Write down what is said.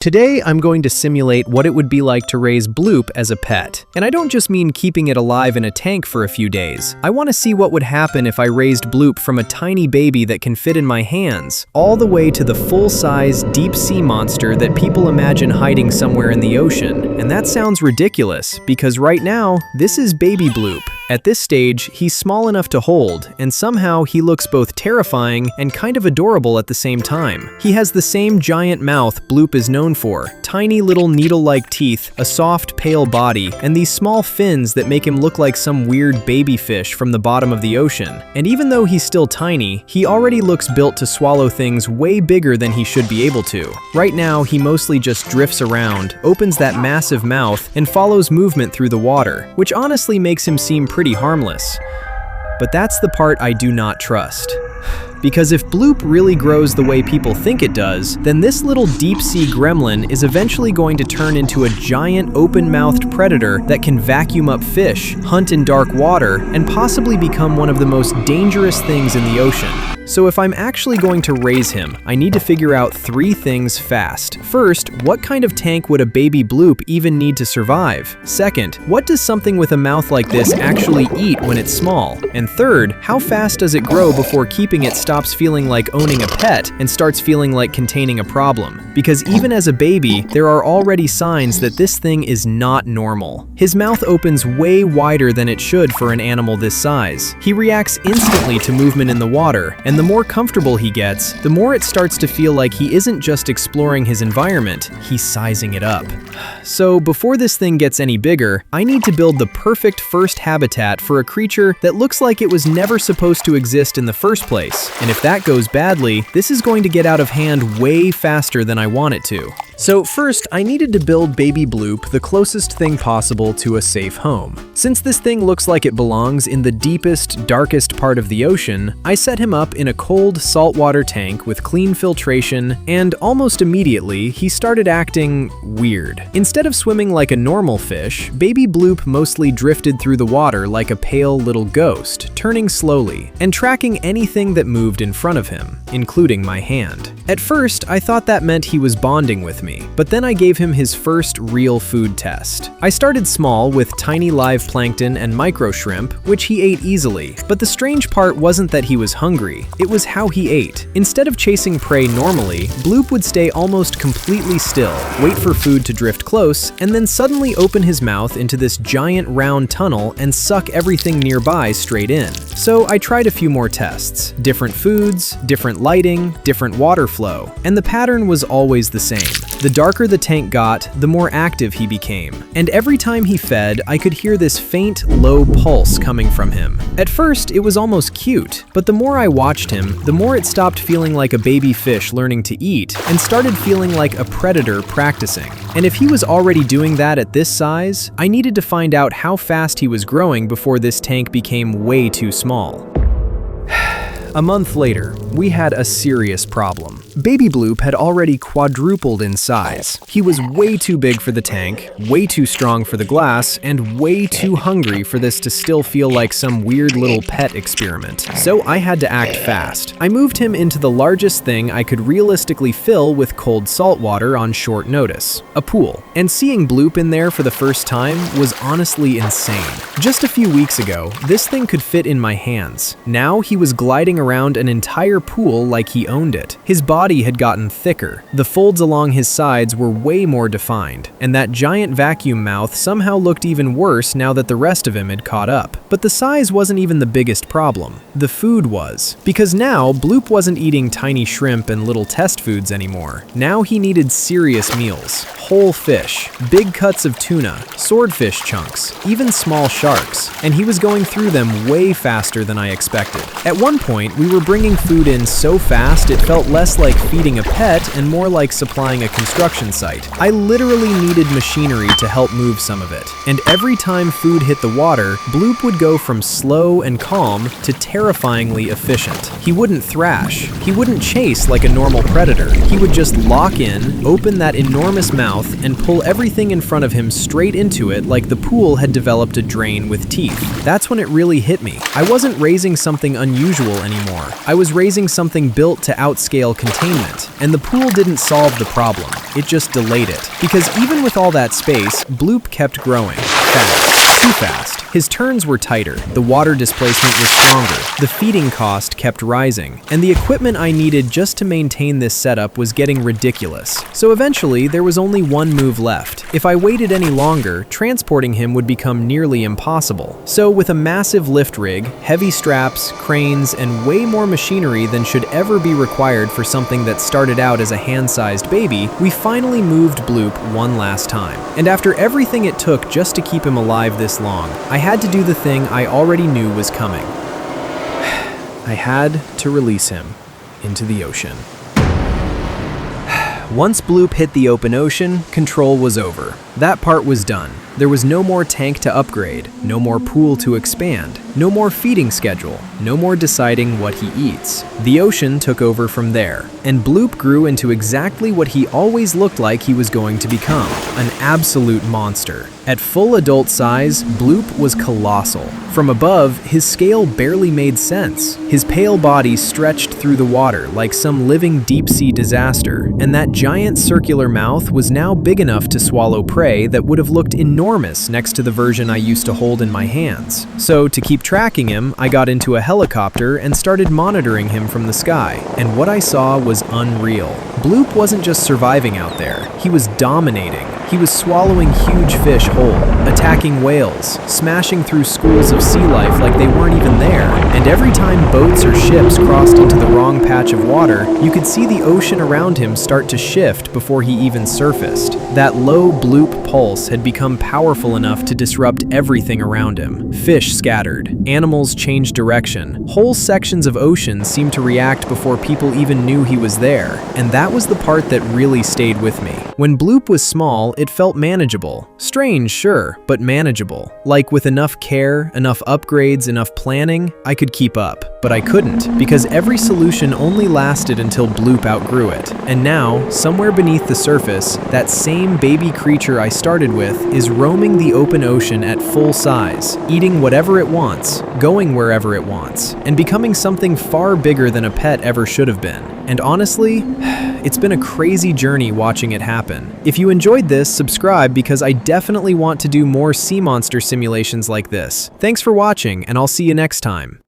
Today, I'm going to simulate what it would be like to raise Bloop as a pet. And I don't just mean keeping it alive in a tank for a few days. I want to see what would happen if I raised Bloop from a tiny baby that can fit in my hands, all the way to the full-size, deep-sea monster that people imagine hiding somewhere in the ocean. And that sounds ridiculous, because right now, this is baby Bloop. At this stage, he's small enough to hold, and somehow he looks both terrifying and kind of adorable at the same time. He has the same giant mouth Bloop is known for, tiny little needle-like teeth, a soft, pale body, and these small fins that make him look like some weird baby fish from the bottom of the ocean. And even though he's still tiny, he already looks built to swallow things way bigger than he should be able to. Right now, he mostly just drifts around, opens that massive mouth, and follows movement through the water, which honestly makes him seem pretty harmless. But that's the part I do not trust. Because if Bloop really grows the way people think it does, then this little deep-sea gremlin is eventually going to turn into a giant open-mouthed predator that can vacuum up fish, hunt in dark water, and possibly become one of the most dangerous things in the ocean. So if I'm actually going to raise him, I need to figure out 3 things fast. First, what kind of tank would a baby Bloop even need to survive? Second, what does something with a mouth like this actually eat when it's small? And third, how fast does it grow before keeping it stops feeling like owning a pet and starts feeling like containing a problem? Because even as a baby, there are already signs that this thing is not normal. His mouth opens way wider than it should for an animal this size. He reacts instantly to movement in the water, and the more comfortable he gets, the more it starts to feel like he isn't just exploring his environment, he's sizing it up. So before this thing gets any bigger, I need to build the perfect first habitat for a creature that looks like it was never supposed to exist in the first place. And if that goes badly, this is going to get out of hand way faster than I want it to. So first, I needed to build baby Bloop the closest thing possible to a safe home. Since this thing looks like it belongs in the deepest, darkest part of the ocean, I set him up in a cold, saltwater tank with clean filtration, and almost immediately, he started acting weird. Instead of swimming like a normal fish, baby Bloop mostly drifted through the water like a pale little ghost, turning slowly, and tracking anything that moved in front of him, including my hand. At first, I thought that meant he was bonding with me, but then I gave him his first real food test. I started small with tiny live plankton and micro shrimp, which he ate easily, but the strange part wasn't that he was hungry, it was how he ate. Instead of chasing prey normally, Bloop would stay almost completely still, wait for food to drift close, and then suddenly open his mouth into this giant round tunnel and suck everything nearby straight in. So I tried a few more tests. Different foods, different lighting, different water flow, and the pattern was always the same. The darker the tank got, the more active he became. And every time he fed, I could hear this faint, low pulse coming from him. At first, it was almost cute, but the more I watched him, the more it stopped feeling like a baby fish learning to eat and started feeling like a predator practicing. And if he was already doing that at this size, I needed to find out how fast he was growing before this tank became way too small. A month later, we had a serious problem. Baby Bloop had already quadrupled in size. He was way too big for the tank, way too strong for the glass, and way too hungry for this to still feel like some weird little pet experiment. So I had to act fast. I moved him into the largest thing I could realistically fill with cold salt water on short notice, a pool. And seeing Bloop in there for the first time was honestly insane. Just a few weeks ago, this thing could fit in my hands. Now he was gliding around an entire pool like he owned it. His body had gotten thicker. The folds along his sides were way more defined, and that giant vacuum mouth somehow looked even worse now that the rest of him had caught up. But the size wasn't even the biggest problem. The food was. Because now, Bloop wasn't eating tiny shrimp and little test foods anymore. Now he needed serious meals. Whole fish, big cuts of tuna, swordfish chunks, even small sharks, and he was going through them way faster than I expected. At one point, we were bringing food in so fast it felt less like feeding a pet and more like supplying a construction site. I literally needed machinery to help move some of it. And every time food hit the water, Bloop would go from slow and calm to terrifyingly efficient. He wouldn't thrash. He wouldn't chase like a normal predator. He would just lock in, open that enormous mouth, mouth and pull everything in front of him straight into it like the pool had developed a drain with teeth. That's when it really hit me. I wasn't raising something unusual anymore. I was raising something built to outscale containment, and the pool didn't solve the problem. It just delayed it. Because even with all that space, Bloop kept growing. Fast. Too fast. His turns were tighter, the water displacement was stronger, the feeding cost kept rising, and the equipment I needed just to maintain this setup was getting ridiculous. So eventually, there was only one move left. If I waited any longer, transporting him would become nearly impossible. So with a massive lift rig, heavy straps, cranes, and way more machinery than should ever be required for something that started out as a hand-sized baby, we finally moved Bloop one last time. And after everything it took just to keep him alive this long, I had to do the thing I already knew was coming. I had to release him into the ocean. Once Bloop hit the open ocean, control was over. That part was done. There was no more tank to upgrade, no more pool to expand, no more feeding schedule, no more deciding what he eats. The ocean took over from there, and Bloop grew into exactly what he always looked like he was going to become, an absolute monster. At full adult size, Bloop was colossal. From above, his scale barely made sense. His pale body stretched through the water like some living deep-sea disaster, and that giant circular mouth was now big enough to swallow prey that would have looked enormous next to the version I used to hold in my hands. So to keep tracking him, I got into a helicopter and started monitoring him from the sky, and what I saw was unreal. Bloop wasn't just surviving out there, he was dominating. He was swallowing huge fish whole, attacking whales, smashing through schools of sea life like they weren't even there. And every time boats or ships crossed into the wrong patch of water, you could see the ocean around him start to shift before he even surfaced. That low Bloop pulse had become powerful enough to disrupt everything around him. Fish scattered, animals changed direction, whole sections of ocean seemed to react before people even knew he was there. And that was the part that really stayed with me. When Bloop was small, it felt manageable. Strange, sure, but manageable. Like with enough care, enough upgrades, enough planning, I could keep up. But I couldn't, because every solution only lasted until Bloop outgrew it. And now, somewhere beneath the surface, that same baby creature I started with is roaming the open ocean at full size, eating whatever it wants, going wherever it wants, and becoming something far bigger than a pet ever should have been. And honestly, it's been a crazy journey watching it happen. If you enjoyed this, subscribe because I definitely want to do more sea monster simulations like this. Thanks for watching, and I'll see you next time.